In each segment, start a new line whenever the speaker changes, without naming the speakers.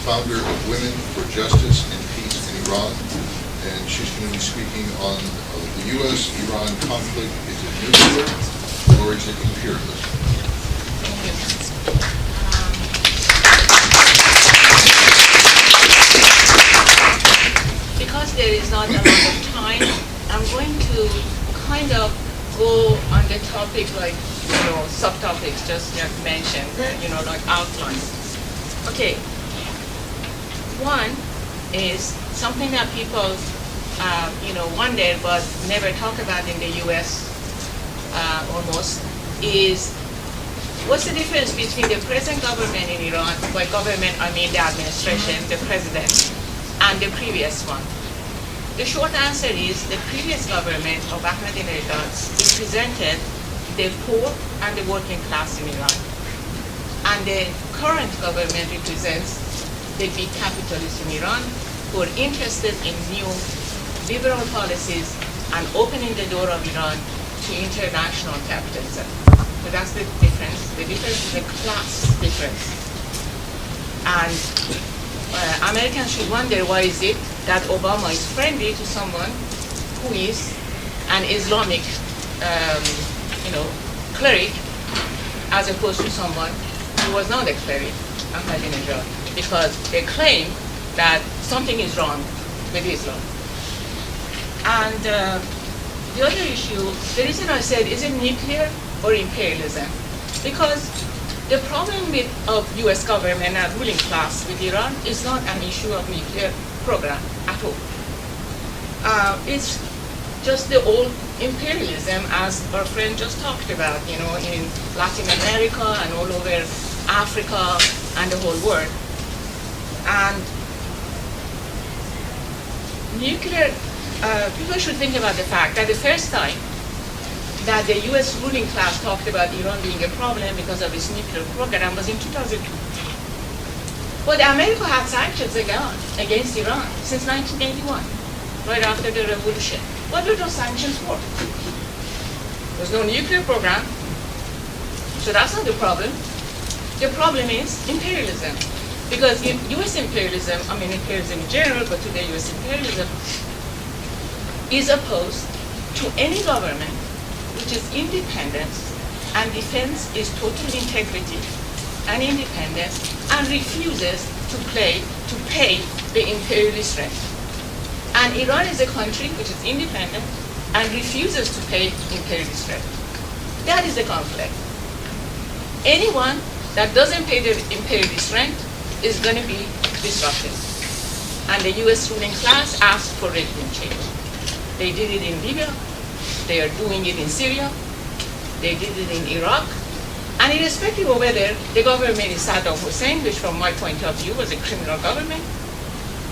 founder of Women for Justice and Peace in Iran, and she's going to be speaking on the U.S.-Iran conflict. Is it nuclear or is it imperialism?
Because there is not a lot of time, I'm going to kind of go on the topic like, subtopics just mentioned, like outlines. Okay. One is something that people, wonder but never talk about in the U.S. Almost, is what's the difference between the present government in Iran, by government I mean the administration, the president, and the previous one? The short answer is the previous government of Ahmadinejad represented the poor and the working class in Iran. And the current government represents the big capitalists in Iran who are interested in new liberal policies and opening the door of Iran to international capitalism. So that's the difference. The difference is a class difference. And Americans should wonder why is it that Obama is friendly to someone who is an Islamic cleric, as opposed to someone who was not a cleric, Ahmadinejad, because they claim that something is wrong with Islam. And the other issue, the reason I said, is it nuclear or imperialism? Because the problem of U.S. government and ruling class with Iran is not an issue of nuclear program at all. It's just the old imperialism, as our friend just talked about, in Latin America and all over Africa and the whole world. And nuclear, people should think about the fact that the first time that the U.S. ruling class talked about Iran being a problem because of its nuclear program was in 2002. But America had sanctions against Iran since 1981, right after the revolution. What were those sanctions for? There was no nuclear program, so that's not the problem. The problem is imperialism. Because U.S. imperialism, imperialism in general, but today U.S. imperialism, is opposed to any government which is independent and defends its total integrity and independence and refuses to pay the imperialist rent. And Iran is a country which is independent and refuses to pay imperialist rent. That is the conflict. Anyone that doesn't pay the imperialist rent is going to be disrupted. And the U.S. ruling class asked for regime change. They did it in Libya. They are doing it in Syria. They did it in Iraq. And irrespective of whether the government is Saddam Hussein, which from my point of view was a criminal government,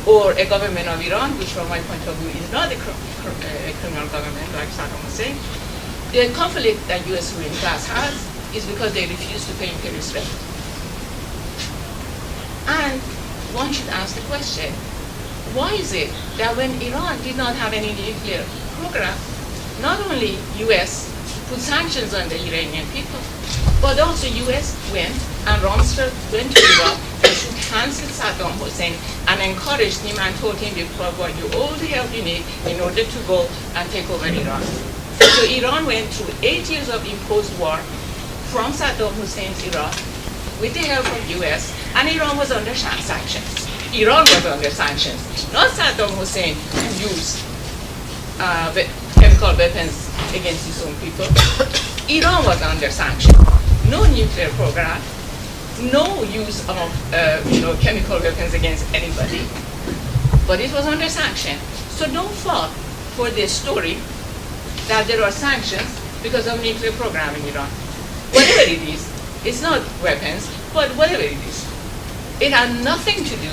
or a government of Iran, which from my point of view is not a criminal government like Saddam Hussein, the conflict that U.S. ruling class has is because they refuse to pay imperialist rent. And one should ask the question, why is it that when Iran did not have any nuclear program, not only U.S. put sanctions on the Iranian people, but also U.S. went and Rumsfeld went to Iraq and shook hands with Saddam Hussein and encouraged him and told him we provide you all the help you need in order to go and take over Iran. So Iran went through 8 years of imposed war from Saddam Hussein's Iraq with the help of U.S. and Iran was under sanctions. Iran was under sanctions, not Saddam Hussein who used chemical weapons against his own people. Iran was under sanctions. No nuclear program, no use of chemical weapons against anybody, but it was under sanction. So don't fall for this story that there are sanctions because of nuclear program in Iran. Whatever it is, it's not weapons, but whatever it is, it had nothing to do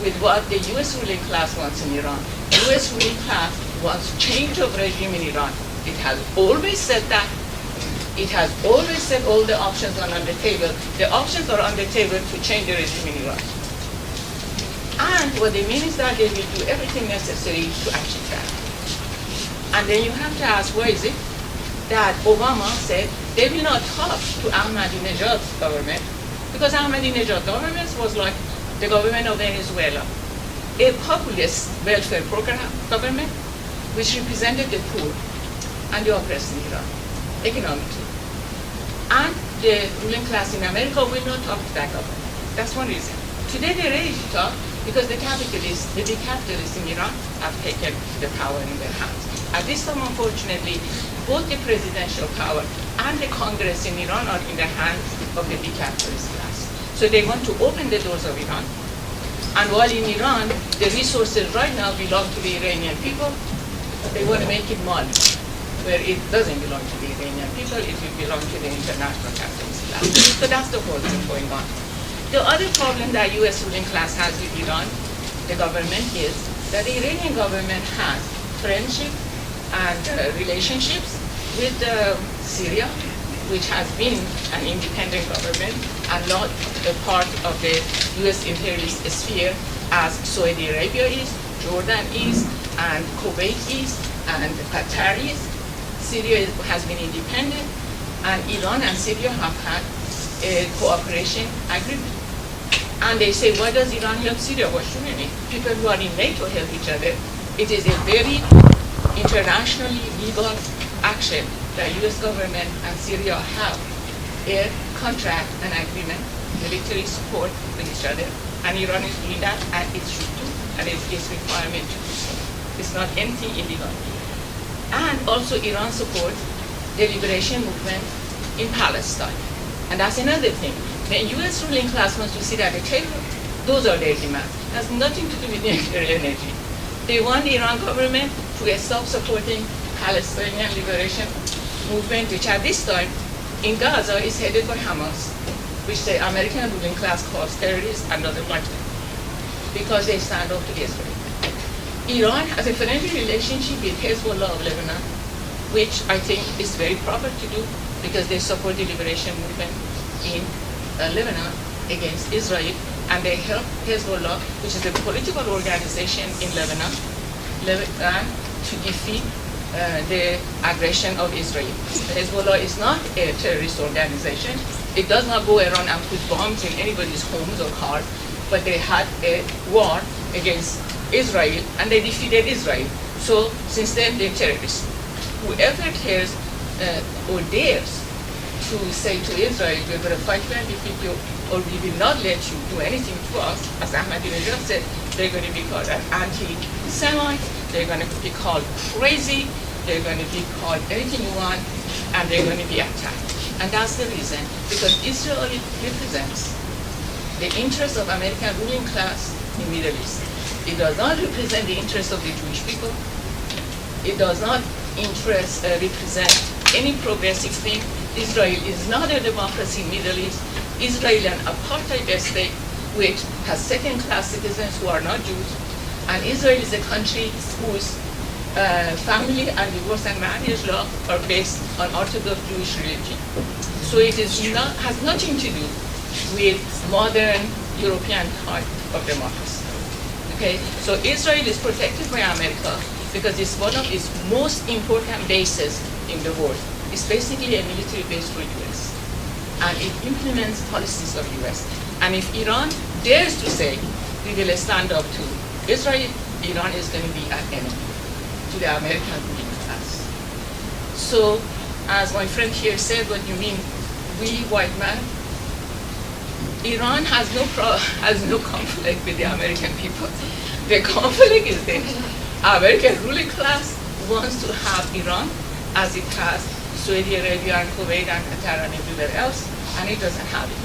with what the U.S. ruling class wants in Iran. The U.S. ruling class wants change of regime in Iran. It has always said that. It has always said all the options are on the table. The options are on the table to change the regime in Iran. And what they mean is that they will do everything necessary to achieve that. And then you have to ask, why is it that Obama said they will not talk to Ahmadinejad's government? Because Ahmadinejad's government was like the government of Venezuela, a populist welfare program government which represented the poor and the oppressed in Iran economically. And the ruling class in America will not talk to that government. That's one reason. Today they're ready to talk because the big capitalists in Iran have taken the power in their hands. At this time, unfortunately, both the presidential power and the Congress in Iran are in the hands of the big capitalist class. So they want to open the doors of Iran. And while in Iran, the resources right now belong to the Iranian people, they want to make it Mali, where it doesn't belong to the Iranian people, it will belong to the international capitalist class. So that's the whole thing going on. The other problem that U.S. ruling class has with Iran, the government, is that the Iranian government has friendship and relationships with Syria, which has been an independent government and not a part of the U.S. imperialist sphere as Saudi Arabia is, Jordan is, and Kuwait is, and Qatar is. Syria has been independent, and Iran and Syria have had a cooperation agreement. And they say, why does Iran help Syria? What shouldn't it? People who are in NATO help each other. It is a very internationally legal action that U.S. government and Syria have a contract and agreement, military support with each other, and Iran is doing that, and it should do, and it's its requirement to do so. It's not anything illegal. And also Iran supports the liberation movement in Palestine. And that's another thing. The U.S. ruling class wants to sit at the table. Those are their demands. It has nothing to do with nuclear energy. They want the Iran government to stop supporting Palestinian liberation movement, which at this time in Gaza is headed by Hamas, which the American ruling class calls terrorists and other like them, because they stand up to Israel. Iran has a friendly relationship with Hezbollah of Lebanon, which I think is very proper to do because they support the liberation movement in Lebanon against Israel, and they help Hezbollah, which is a political organization in Lebanon, to defeat the aggression of Israel. Hezbollah is not a terrorist organization. It does not go around and put bombs in anybody's homes or cars, but they had a war against Israel, and they defeated Israel. So since then, they're terrorists. Whoever cares or dares to say to Israel, we're going to fight you and defeat you, or we will not let you do anything to us, as Ahmadinejad said, they're going to be called an anti-Semite, they're going to be called crazy, they're going to be called anything you want, and they're going to be attacked. And that's the reason, because Israel represents the interests of American ruling class in Middle East. It does not represent the interests of the Jewish people. It does not represent any progressive thing. Israel is not a democracy in Middle East. Israel is an apartheid state which has second-class citizens who are not Jews. And Israel is a country whose family and divorce and marriage law are based on Orthodox Jewish religion. So it is has nothing to do with modern European type of democracy. Okay, so Israel is protected by America because it's one of its most important bases in the world. It's basically a military base for US, and it implements policies of US. And if Iran dares to say we will stand up to Israel, Iran is going to be an enemy to the American ruling class. So, as my friend here said, what you mean, we white man? Iran has no conflict with the American people. The conflict is the American ruling class wants to have Iran as it has Saudi Arabia and Kuwait and Qatar and everywhere else, and it doesn't have it.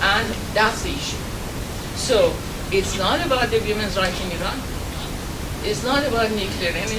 And that's the issue. So it's not about the women's rights in Iran. It's not about nuclear energy.